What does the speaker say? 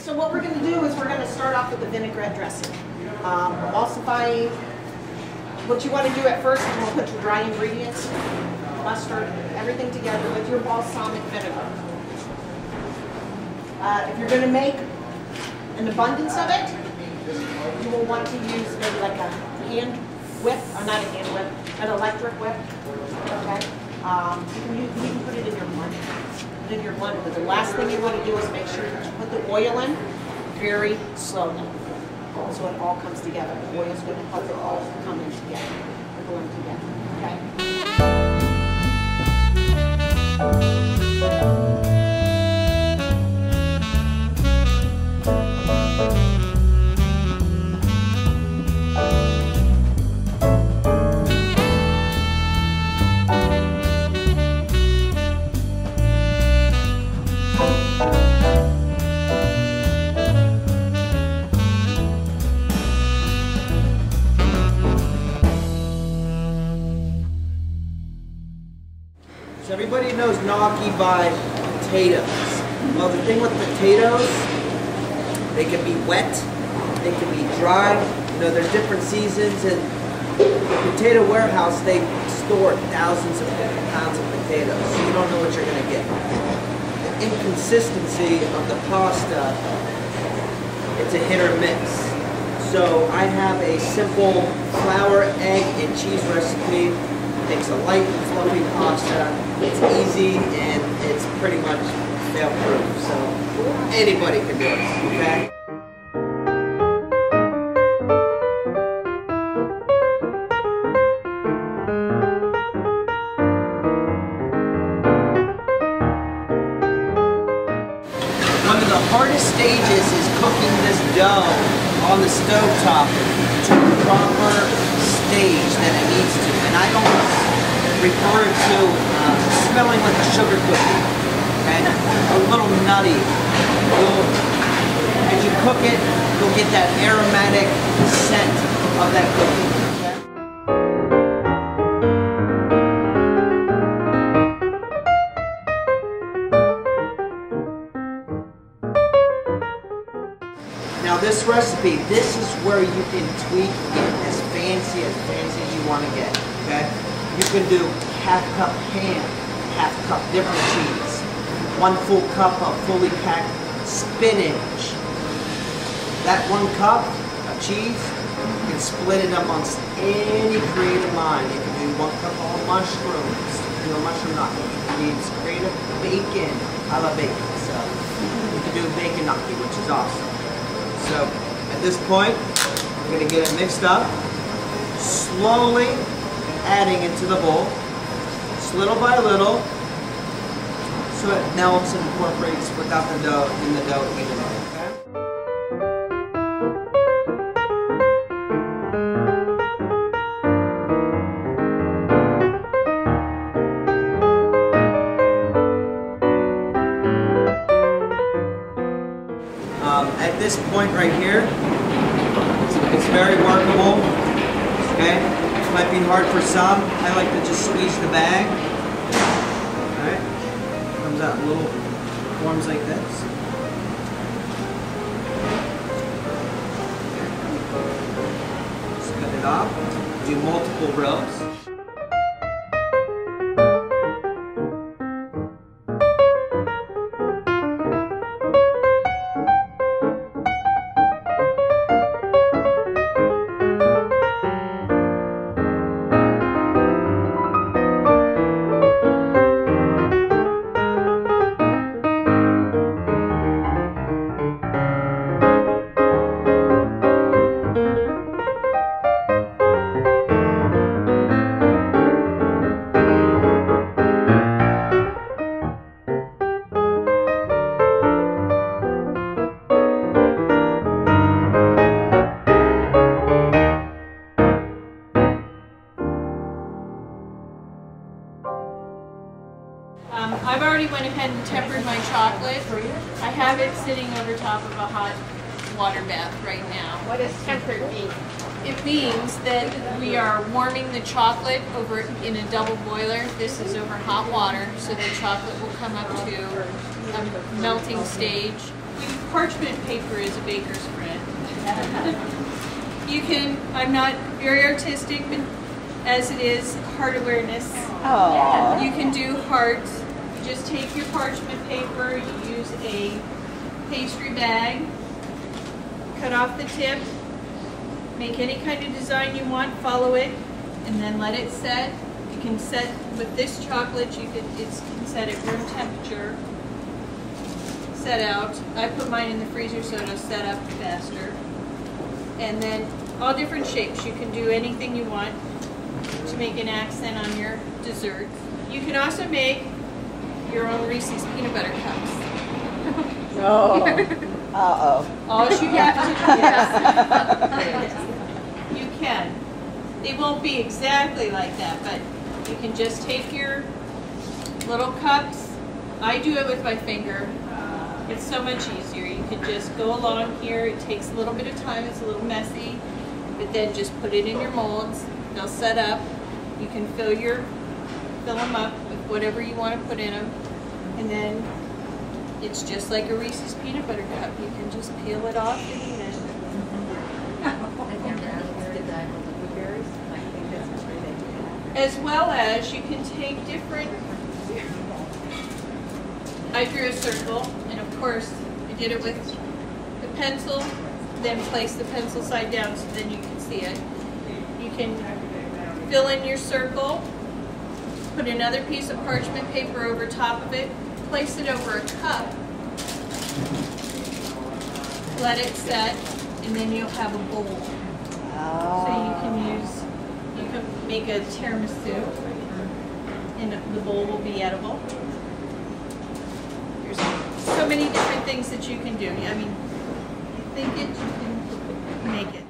So what we're going to do is we're going to start off with the vinaigrette dressing. Emulsifying. What you want to do at first is you want to put your dry ingredients, mustard, everything together with your balsamic vinegar. If you're going to make an abundance of it, you will want to use maybe like a hand whip, or not a hand whip, an electric whip. Okay. You can put it in your blender. Put it in your blender. But the last thing you want to do is make sure that you put the oil in very slowly, so it all comes together. The oil is going to help it all come in together, blend together. Okay. So everybody knows gnocchi by potatoes. Well, the thing with potatoes, they can be wet, they can be dry. You know, there's different seasons, and the potato warehouse, they store thousands of pounds of potatoes, so you don't know what you're going to get. The inconsistency of the pasta, it's a hit or miss. So I have a simple flour, egg, and cheese recipe. Makes a light and fluffy pasta. It's easy and it's pretty much fail-proof. So anybody can do it, okay? One of the hardest stages is cooking this dough on the stovetop to the proper stage that it needs to. And I don't refer to smelling like a sugar cookie, okay? A little nutty. As you cook it, you'll get that aromatic scent of that cookie. Now this recipe, this is where you can tweak and get as fancy as you want to get, okay? You can do half cup ham, half cup different cheese, 1 full cup of fully packed spinach. That 1 cup of cheese, you can split it up on any creative line. You can do 1 cup of mushrooms, do a mushroom gnocchi. You can do creative bacon. I love bacon, so you can do bacon gnocchi, which is awesome. So at this point, I'm going to get it mixed up, slowly adding into the bowl, just little by little, so it melts and incorporates without the dough in the dough evenly. At this point right here, it's very workable, okay? It might be hard for some. I like to just squeeze the bag. Alright, comes out in little forms like this. Just cut it off, do multiple rows. I've already went ahead and tempered my chocolate. I have it sitting over top of a hot water bath right now. What does tempered mean? It means that we are warming the chocolate over in a double boiler. This is over hot water, so the chocolate will come up to a melting stage. parchment paper is a baker's friend. You can, I'm not very artistic, but as it is heart awareness, Oh. you can do hearts. You just take your parchment paper, you use a pastry bag, cut off the tip, make any kind of design you want, follow it, and then let it set. You can set, with this chocolate, you can set at room temperature, set out. I put mine in the freezer so it'll set up faster. And then all different shapes. You can do anything you want to make an accent on your dessert. You can also make your own Reese's peanut butter cups. Oh. Uh-oh. All you have to do, yes, you can. They won't be exactly like that, but you can just take your little cups. I do it with my finger. It's so much easier. You can just go along here. It takes a little bit of time. It's a little messy, but then just put it in your molds. They'll set up. You can fill them up with whatever you want to put in them, and then it's just like a Reese's peanut butter cup. You can just peel it off and eat it. As well as you can take different, I drew a circle, and of course I did it with the pencil, then place the pencil side down so then you can see it. You can fill in your circle, put another piece of parchment paper over top of it, place it over a cup, let it set, and then you'll have a bowl. Oh. So you can make a tiramisu, and the bowl will be edible. There's so many different things that you can do. I mean, you think it, you can make it.